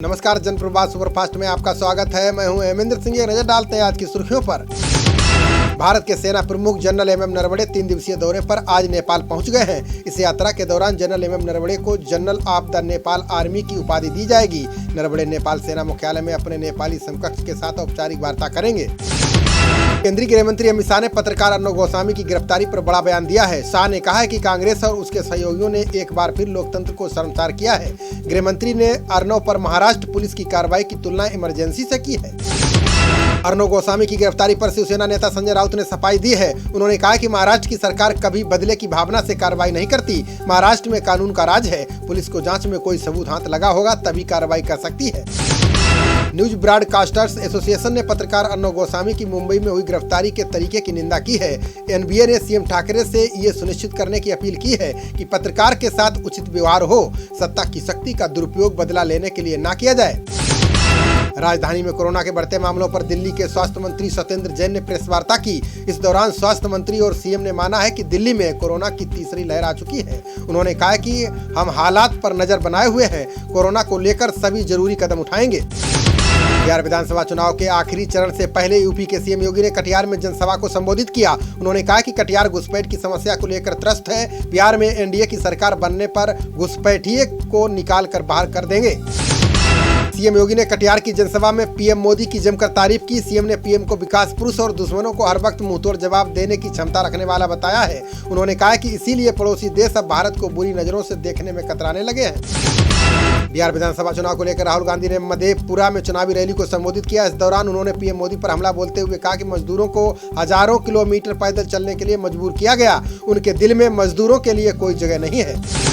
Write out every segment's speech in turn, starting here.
नमस्कार, जनप्रवास सुपरफास्ट में आपका स्वागत है। मैं हूं हेमेंद्र सिंह। नजर डालते हैं आज की सुर्खियों पर। भारत के सेना प्रमुख जनरल एम एम नरवणे 3 दिवसीय दौरे पर आज नेपाल पहुंच गए हैं। इस यात्रा के दौरान जनरल एम एम नरवणे को general of the Nepal army की उपाधि दी जाएगी। नरवणे नेपाल सेना मुख्यालय में अपने नेपाली समकक्ष के साथ औपचारिक वार्ता करेंगे। केंद्रीय गृह मंत्री अमित शाह ने पत्रकार अर्नब गोस्वामी की गिरफ्तारी पर बड़ा बयान दिया है। शाह ने कहा है कि कांग्रेस और उसके सहयोगियों ने एक बार फिर लोकतंत्र को शर्मसार किया है। गृह मंत्री ने अर्नब पर महाराष्ट्र पुलिस की कार्रवाई की तुलना इमरजेंसी से की है। अर्नब गोस्वामी की गिरफ्तारी पर शिवसेना नेता संजय राउत ने सफाई दी है। उन्होंने कहा कि महाराष्ट्र की सरकार कभी बदले की भावना से कार्रवाई नहीं करती। महाराष्ट्र में कानून का राज है। पुलिस को जांच में कोई सबूत हाथ लगा होगा तभी कार्रवाई कर सकती है। न्यूज ब्रॉडकास्टर्स एसोसिएशन ने पत्रकार अर्नब गोस्वामी की मुंबई में हुई गिरफ्तारी के तरीके की निंदा की है। एनबीए ने सीएम ठाकरे से ये सुनिश्चित करने की अपील की है कि पत्रकार के साथ उचित व्यवहार हो। सत्ता की शक्ति का दुरुपयोग बदला लेने के लिए ना किया जाए। राजधानी में कोरोना के बढ़ते मामलों पर दिल्ली के स्वास्थ्य मंत्री सत्येंद्र जैन ने प्रेस वार्ता की। इस दौरान स्वास्थ्य मंत्री और सीएम ने माना है कि दिल्ली में कोरोना की तीसरी लहर आ चुकी है। उन्होंने कहा कि हम हालात पर नजर बनाए हुए हैं। कोरोना को लेकर सभी जरूरी कदम उठाएंगे। बिहार विधानसभा चुनाव के आखिरी चरण से पहले यूपी के सीएम योगी ने कटिहार में जनसभा को संबोधित किया। उन्होंने कहा कि कटिहार घुसपैठ की समस्या को लेकर त्रस्त है। बिहार में एनडीए की सरकार बनने पर घुसपैठिए को निकाल कर बाहर कर देंगे। सीएम योगी ने कटिहार की जनसभा में पीएम मोदी की जमकर तारीफ की। सीएम ने पीएम को विकास पुरुष और दुश्मनों को हर वक्त मुंहतोड़ जवाब देने की क्षमता रखने वाला बताया है। उन्होंने कहा कि इसीलिए पड़ोसी देश अब भारत को बुरी नजरों से देखने में कतराने लगे हैं। बिहार विधानसभा चुनाव को लेकर राहुल गांधी ने मधेपुरा में चुनावी रैली को संबोधित किया। इस दौरान उन्होंने पीएम मोदी पर हमला बोलते हुए कहा कि मजदूरों को हजारों किलोमीटर पैदल चलने के लिए मजबूर किया गया। उनके दिल में मजदूरों के लिए कोई जगह नहीं है।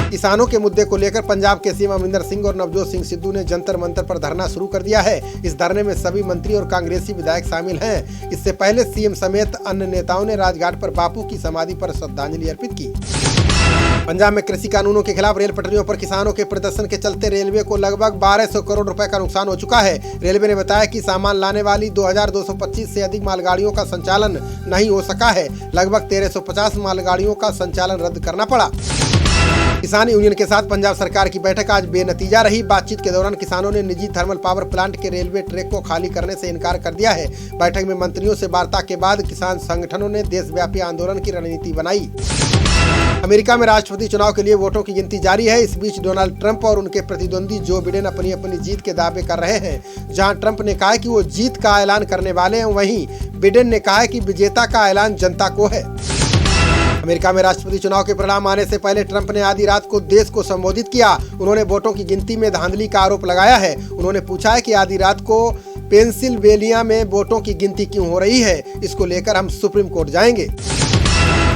किसानों के मुद्दे को लेकर पंजाब के सीएम अमरिंदर सिंह और नवजोत सिंह सिद्धू ने जंतर मंतर पर धरना शुरू कर दिया है। इस धरने में सभी मंत्री और कांग्रेसी विधायक शामिल हैं। इससे पहले सीएम समेत अन्य नेताओं ने राजघाट पर बापू की समाधि पर श्रद्धांजलि अर्पित की। पंजाब में कृषि कानूनों के खिलाफ रेल पटरियों पर किसानों के प्रदर्शन के चलते रेलवे को लगभग 1200 करोड़ रुपए का नुकसान हो चुका है। रेलवे ने बताया कि सामान लाने वाली 2225 से अधिक मालगाड़ियों का संचालन नहीं हो सका है। लगभग 1350 मालगाड़ियों का संचालन रद्द करना पड़ा। किसान यूनियन के साथ पंजाब सरकार की बैठक आज बेनतीजा रही। बातचीत के दौरान किसानों ने निजी थर्मल पावर प्लांट के रेलवे ट्रैक को खाली करने से इनकार कर दिया है। बैठक में मंत्रियों से वार्ता के बाद किसान संगठनों ने देशव्यापी आंदोलन की रणनीति बनाई। अमेरिका में राष्ट्रपति चुनाव के लिए वोटों की गिनती जारी है। इस बीच डोनाल्ड ट्रंप और उनके प्रतिद्वंदी जो बिडेन अपनी अपनी जीत के दावे कर रहे हैं। जहां ट्रंप ने कहा है कि वो जीत का ऐलान करने वाले हैं, वहीं बिडेन ने कहा है कि विजेता का ऐलान जनता को है। अमेरिका में राष्ट्रपति चुनाव के परिणाम आने से पहले ट्रंप ने आधी रात को देश को संबोधित किया। उन्होंने वोटों की गिनती में धांधली का आरोप लगाया है। उन्होंने पूछा है कि आधी रात को पेंसिल्वेनिया में वोटों की गिनती क्यों हो रही है। इसको लेकर हम सुप्रीम कोर्ट जाएंगे।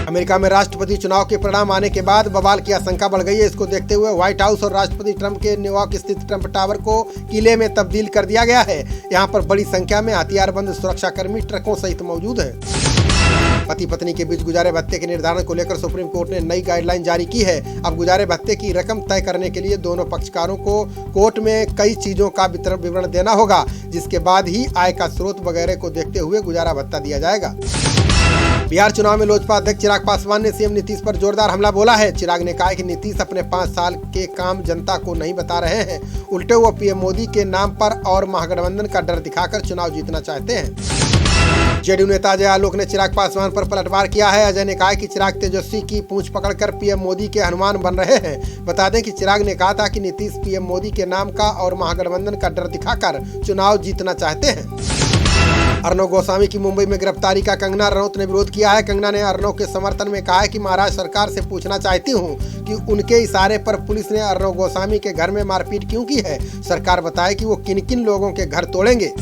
अमेरिका में राष्ट्रपति चुनाव के परिणाम आने के बाद बवाल की आशंका बढ़ गई है। इसको देखते हुए व्हाइट हाउस और राष्ट्रपति ट्रंप के न्यूयॉर्क स्थित ट्रंप टावर को किले में तब्दील कर दिया गया है। यहाँ पर बड़ी संख्या में हथियारबंद सुरक्षाकर्मी ट्रकों सहित मौजूद हैं। पति पत्नी के बीच गुजारे भत्ते के निर्धारण को लेकर सुप्रीम कोर्ट ने नई गाइडलाइन जारी की है। अब गुजारे भत्ते की रकम तय करने के लिए दोनों पक्षकारों को कोर्ट में कई चीजों का विवरण देना होगा, जिसके बाद ही आय का स्रोत वगैरह को देखते हुए गुजारा भत्ता दिया जाएगा। बिहार चुनाव में लोजपा अध्यक्ष चिराग पासवान ने सीएम नीतीश पर जोरदार हमला बोला है। चिराग ने कहा कि नीतीश अपने 5 साल के काम जनता को नहीं बता रहे हैं। उल्टे वो पीएम मोदी के नाम पर और महागठबंधन का डर दिखाकर चुनाव जीतना चाहते हैं। जेडीयू नेता अजय आलोक ने चिराग पासवान पर पलटवार किया है। अजय ने कहा कि चिराग तेजस्वी की पूंछ पकड़कर पीएम मोदी के हनुमान बन रहे हैं। बता दें कि चिराग ने कहा था कि नीतीश पीएम मोदी के नाम का और महागठबंधन का डर दिखाकर चुनाव जीतना चाहते हैं। अर्नब गोस्वामी की मुंबई में गिरफ्तारी का कंगना रनौत ने विरोध किया है। कंगना ने अर्नब के समर्थन में कहा है कि महाराष्ट्र सरकार से पूछना चाहती हूं कि उनके इशारे पर पुलिस ने अर्नब गोस्वामी के घर में मारपीट क्यों की है। सरकार बताए कि वो किन किन लोगों के घर तोड़ेंगे।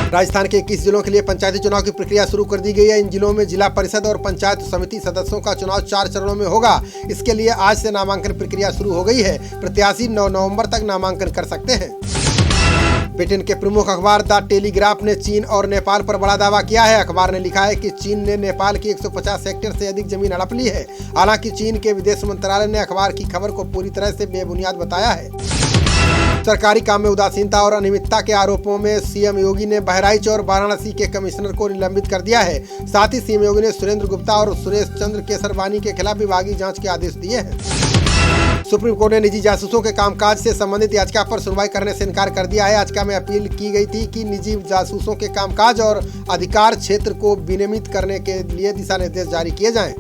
राजस्थान के 21 जिलों के लिए पंचायती चुनाव की प्रक्रिया शुरू कर दी गई है। इन जिलों में जिला परिषद और पंचायत समिति सदस्यों का चुनाव 4 चरणों में होगा। इसके लिए आज से नामांकन प्रक्रिया शुरू हो गई है। प्रत्याशी 9 नवंबर तक नामांकन कर सकते हैं। ब्रिटेन के प्रमुख अखबार द टेलीग्राफ ने चीन और नेपाल पर बड़ा दावा किया है। अखबार ने लिखा है कि चीन ने नेपाल की 150 हेक्टेयर से अधिक जमीन हड़प ली है। हालांकि चीन के विदेश मंत्रालय ने अखबार की खबर को पूरी तरह से बेबुनियाद बताया है। सरकारी काम में उदासीनता और अनियमितता के आरोपों में सीएम योगी ने बहराइच और वाराणसी के कमिश्नर को निलंबित कर दिया है। साथ ही सीएम योगी ने सुरेंद्र गुप्ता और सुरेश चंद्र केसरवानी के खिलाफ विभागीय जांच के आदेश दिए हैं। सुप्रीम कोर्ट ने निजी जासूसों के कामकाज से संबंधित याचिका पर सुनवाई करने से इनकार कर दिया है। याचिका में अपील की गई थी कि निजी जासूसों के कामकाज और अधिकार क्षेत्र को विनियमित करने के लिए दिशा निर्देश जारी किए जाएं।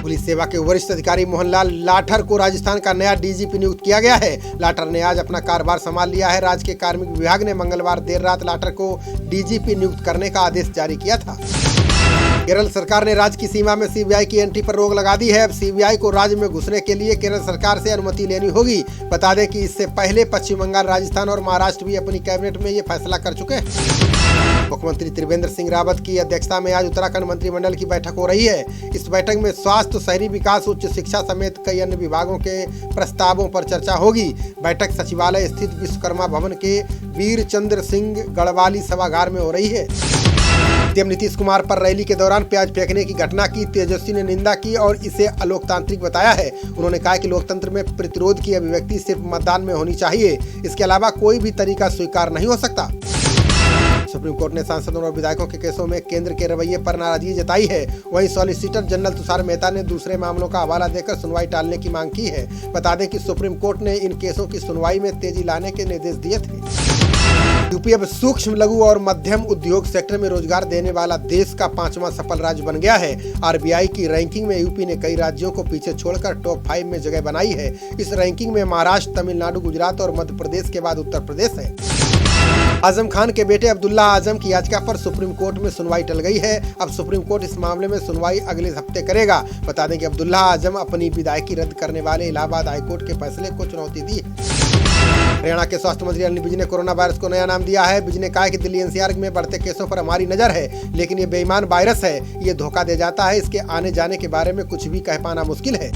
पुलिस सेवा के वरिष्ठ अधिकारी मोहनलाल लाठर को राजस्थान का नया डीजीपी नियुक्त किया गया है। लाठर ने आज अपना कार्यभार संभाल लिया है। राज्य के कार्मिक विभाग ने मंगलवार देर रात लाठर को डीजीपी नियुक्त करने का आदेश जारी किया था। केरल सरकार ने राज्य की सीमा में सीबीआई की एंट्री पर रोक लगा दी है। अब सीबीआई को राज्य में घुसने के लिए केरल सरकार से अनुमति लेनी होगी। बता दें कि इससे पहले पश्चिम बंगाल, राजस्थान और महाराष्ट्र भी अपनी कैबिनेट में ये फैसला कर चुके हैं। मुख्यमंत्री त्रिवेंद्र सिंह रावत की अध्यक्षता में आज उत्तराखंड मंत्रिमंडल की बैठक हो रही है। इस बैठक में स्वास्थ्य, शहरी विकास, उच्च शिक्षा समेत कई अन्य विभागों के प्रस्तावों पर चर्चा होगी। बैठक सचिवालय स्थित विश्वकर्मा भवन के वीर चंद्र सिंह गढ़वाली सभागार में हो रही है। सीएम नीतीश कुमार पर रैली के दौरान प्याज फेंकने की घटना की तेजस्वी ने निंदा की और इसे अलोकतांत्रिक बताया है। उन्होंने कहा कि लोकतंत्र में प्रतिरोध की अभिव्यक्ति सिर्फ मतदान में होनी चाहिए, इसके अलावा कोई भी तरीका स्वीकार नहीं हो सकता। सुप्रीम कोर्ट ने सांसदों और विधायकों के केसों में केंद्र के रवैये पर नाराजगी जताई है। वहीं सॉलिसिटर जनरल तुषार मेहता ने दूसरे मामलों का हवाला देकर सुनवाई टालने की मांग की है। बता दें कि सुप्रीम कोर्ट ने इन केसों की सुनवाई में तेजी लाने के निर्देश दिए थे। यूपी अब सूक्ष्म, लघु और मध्यम उद्योग सेक्टर में रोजगार देने वाला देश का 5वां सफल राज्य बन गया है। आरबीआई की रैंकिंग में यूपी ने कई राज्यों को पीछे छोड़कर टॉप 5 में जगह बनाई है। इस रैंकिंग में महाराष्ट्र, तमिलनाडु, गुजरात और मध्य प्रदेश के बाद उत्तर प्रदेश है। आजम खान के बेटे अब्दुल्ला आजम की याचिका पर सुप्रीम कोर्ट में सुनवाई टल गई है। अब सुप्रीम कोर्ट इस मामले में सुनवाई अगले हफ्ते करेगा। बता दें कि अब्दुल्ला आजम अपनी विदायगी रद्द करने वाले इलाहाबाद हाईकोर्ट के फैसले को चुनौती दी है। हरियाणा के स्वास्थ्य मंत्री अनिल विज ने कोरोना वायरस को नया नाम दिया है। विज ने कहा कि दिल्ली एनसीआर में बढ़ते केसों पर हमारी नजर है, लेकिन ये बेईमान वायरस है, ये धोखा दे जाता है। इसके आने जाने के बारे में कुछ भी कह पाना मुश्किल है।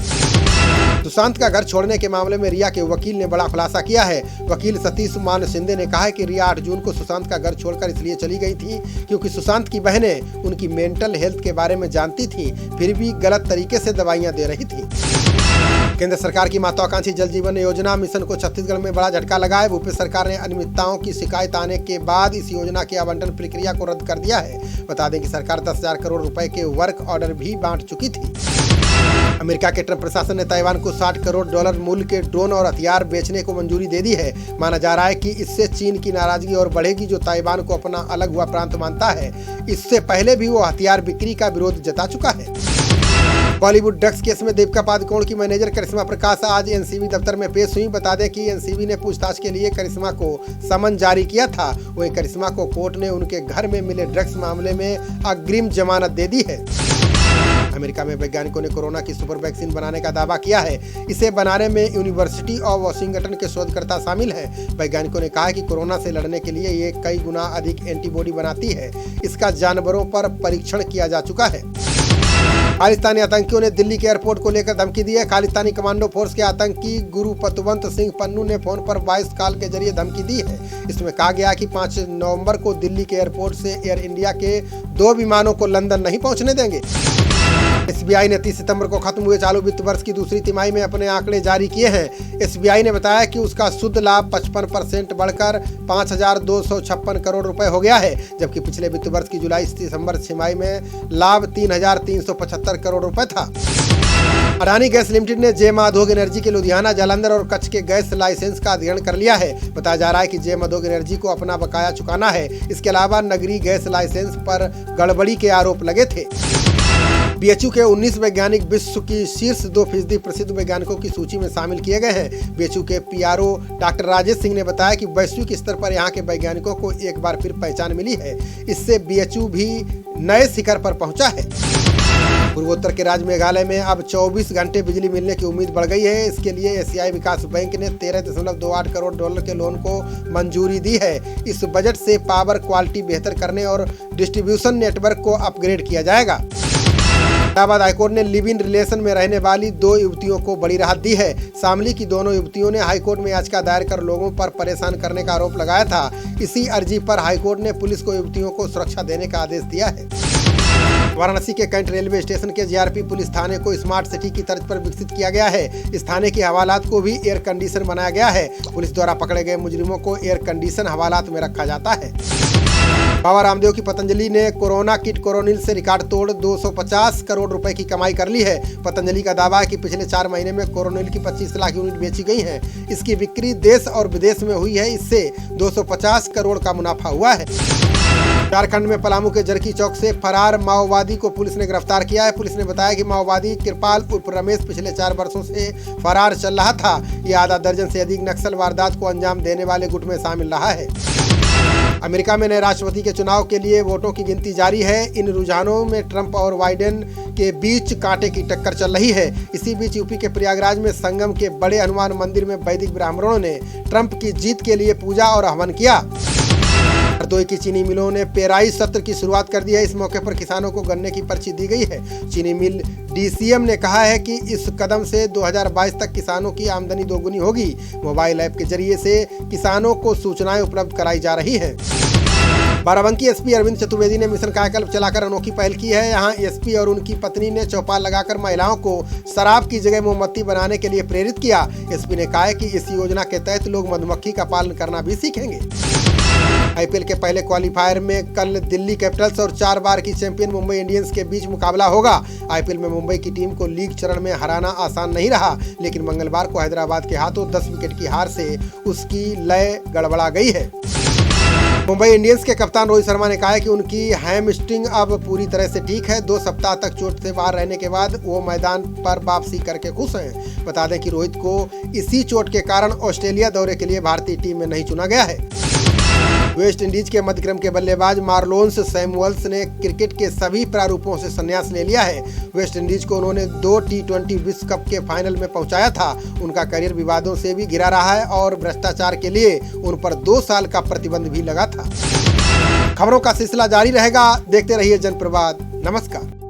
सुशांत का घर छोड़ने के मामले में रिया के वकील ने बड़ा खुलासा किया है। वकील सतीश मान शिंदे ने कहा है कि रिया 8 जून को सुशांत का घर छोड़कर इसलिए चली गई थी क्योंकि सुशांत की बहनें उनकी मेंटल हेल्थ के बारे में जानती थी, फिर भी गलत तरीके से दवाइयां दे रही थी। केंद्र सरकार की महत्वाकांक्षी जल जीवन योजना मिशन को छत्तीसगढ़ में बड़ा झटका लगा है। भूपेश सरकार ने अनियमितताओं की शिकायत आने के बाद इस योजना की आवंटन प्रक्रिया को रद्द कर दिया है। बता दें कि सरकार 10,000 करोड़ रुपए के वर्क ऑर्डर भी बांट चुकी थी। अमेरिका के ट्रंप प्रशासन ने ताइवान को $60 करोड़ मूल्य के ड्रोन और हथियार बेचने को मंजूरी दे दी है। माना जा रहा है कि इससे चीन की नाराजगी और बढ़ेगी, जो ताइवान को अपना अलग हुआ प्रांत मानता है। इससे पहले भी वो हथियार बिक्री का विरोध जता चुका है। बॉलीवुड ड्रग्स केस में दीपिका पादुकोण की मैनेजर करिश्मा प्रकाश आज एनसीबी दफ्तर में पेश हुई। बता दें कि एनसीबी ने पूछताछ के लिए करिश्मा को समन जारी किया था। वहीं करिश्मा को कोर्ट ने उनके घर में मिले ड्रग्स मामले में अग्रिम जमानत दे दी है। अमेरिका में वैज्ञानिकों ने कोरोना की सुपर वैक्सीन बनाने का दावा किया है। इसे बनाने में यूनिवर्सिटी ऑफ वाशिंगटन के शोधकर्ता शामिल हैं। वैज्ञानिकों ने कहा कि कोरोना से लड़ने के लिए ये कई गुना अधिक एंटीबॉडी बनाती है। इसका जानवरों पर परीक्षण किया जा चुका है। खालिस्तानी आतंकियों ने दिल्ली के एयरपोर्ट को लेकर धमकी दी है। खालिस्तानी कमांडो फोर्स के आतंकी गुरु पतवंत सिंह पन्नू ने फोन पर वॉइस कॉल के जरिए धमकी दी है। इसमें कहा गया कि 5 नवंबर को दिल्ली के एयरपोर्ट से एयर इंडिया के 2 विमानों को लंदन नहीं पहुंचने देंगे। एसबीआई ने 30 सितंबर को खत्म हुए चालू वित्त वर्ष की दूसरी तिमाही में अपने आंकड़े जारी किए हैं। एसबीआई ने बताया कि उसका शुद्ध लाभ 55% बढ़कर 5,256 करोड़ रुपए हो गया है, जबकि पिछले वित्त वर्ष की जुलाई से दिसंबर तिमाही में लाभ 3,375 करोड़ रुपए था। अडानी गैस लिमिटेड ने जय माधोग एनर्जी के लुधियाना, जालंधर और कच्छ के गैस लाइसेंस का अधिग्रहण कर लिया है। बताया जा रहा है कि जय माधोग एनर्जी को अपना बकाया चुकाना है। इसके अलावा नगरीय गैस लाइसेंस पर गड़बड़ी के आरोप लगे थे। बीएचयू के 19 वैज्ञानिक विश्व की शीर्ष 2% प्रसिद्ध वैज्ञानिकों की सूची में शामिल किए गए हैं। बीएचयू के पीआरओ डॉक्टर राजेश सिंह ने बताया कि वैश्विक स्तर पर यहाँ के वैज्ञानिकों को एक बार फिर पहचान मिली है। इससे बीएचयू भी नए शिखर पर पहुंचा है। पूर्वोत्तर के राज्य मेघालय में अब 24 घंटे बिजली मिलने की उम्मीद बढ़ गई है। इसके लिए एशियाई विकास बैंक ने $13.28 करोड़ के लोन को मंजूरी दी है। इस बजट से पावर क्वालिटी बेहतर करने और डिस्ट्रीब्यूशन नेटवर्क को अपग्रेड किया जाएगा। इलाहाबाद हाईकोर्ट ने लिव इन रिलेशन में रहने वाली 2 युवतियों को बड़ी राहत दी है। शामली की दोनों युवतियों ने हाईकोर्ट में याचिका दायर कर लोगों पर परेशान करने का आरोप लगाया था। इसी अर्जी पर हाईकोर्ट ने पुलिस को युवतियों को सुरक्षा देने का आदेश दिया है। वाराणसी के कैंट रेलवे स्टेशन के जीआरपी पुलिस थाने को स्मार्ट सिटी की तर्ज पर विकसित किया गया है। इस थाने की हवालात को भी एयर कंडीशन बनाया गया है। पुलिस द्वारा पकड़े गए मुजरिमों को एयर कंडीशन हवालात में रखा जाता है। बाबा रामदेव की पतंजलि ने कोरोना किट कोरोनिल से रिकॉर्ड तोड़ 250 करोड़ रुपए की कमाई कर ली है। पतंजलि का दावा है कि पिछले 4 महीने में कोरोनिल की 25 लाख यूनिट बेची गई हैं। इसकी बिक्री देश और विदेश में हुई है। इससे 250 करोड़ का मुनाफा हुआ है। झारखंड में पलामू के जरकी चौक से फरार माओवादी को पुलिस ने गिरफ्तार किया है। पुलिस ने बताया कि माओवादी कृपाल उर्फ रमेश पिछले 4 वर्षों से फरार चल रहा था। यह आधा दर्जन से अधिक नक्सल वारदात को अंजाम देने वाले गुट में शामिल रहा है। अमेरिका में नए राष्ट्रपति के चुनाव के लिए वोटों की गिनती जारी है। इन रुझानों में ट्रंप और बाइडेन के बीच कांटे की टक्कर चल रही है। इसी बीच यूपी के प्रयागराज में संगम के बड़े हनुमान मंदिर में वैदिक ब्राह्मणों ने ट्रंप की जीत के लिए पूजा और हवन किया। हरदोई की चीनी मिलों ने पेराई सत्र की शुरुआत कर दी है। इस मौके पर किसानों को गन्ने की पर्ची दी गई है। चीनी मिल डीसीएम ने कहा है कि इस कदम से 2022 तक किसानों की आमदनी दोगुनी होगी। मोबाइल ऐप के जरिए से किसानों को सूचनाएं उपलब्ध कराई जा रही है। बाराबंकी एसपी अरविंद चतुर्वेदी ने मिशन कायाकल्प चलाकर अनोखी पहल की है। यहाँ एसपी और उनकी पत्नी ने चौपाल लगाकर महिलाओं को शराब की जगह मोमबत्ती बनाने के लिए प्रेरित किया। एसपी ने कहा है कि इस योजना के तहत लोग मधुमक्खी का पालन करना भी सीखेंगे। आईपीएल के पहले क्वालीफायर में कल दिल्ली कैपिटल्स और 4 बार की चैंपियन मुंबई इंडियंस के बीच मुकाबला होगा। आईपीएल में मुंबई की टीम को लीग चरण में हराना आसान नहीं रहा, लेकिन मंगलवार को हैदराबाद के हाथों 10 विकेट की हार से उसकी लय गड़बड़ा गई है। मुंबई इंडियंस के कप्तान रोहित शर्मा ने कहा है कि उनकी हैमस्ट्रिंग अब पूरी तरह से ठीक है। 2 सप्ताह तक चोट से बाहर रहने के बाद वो मैदान पर वापसी करके खुश हैं। बता दें कि रोहित को इसी चोट के कारण ऑस्ट्रेलिया दौरे के लिए भारतीय टीम में नहीं चुना गया है। वेस्ट इंडीज के मध्यक्रम के बल्लेबाज मार्लोन्स सैमुअल्स ने क्रिकेट के सभी प्रारूपों से संन्यास ले लिया है। वेस्ट इंडीज को उन्होंने 2 T20 विश्व कप के फाइनल में पहुंचाया था। उनका करियर विवादों से भी घिरा रहा है और भ्रष्टाचार के लिए उन पर 2 साल का प्रतिबंध भी लगा था। खबरों का सिलसिला जारी रहेगा। देखते रहिए जनप्रवाद। नमस्कार।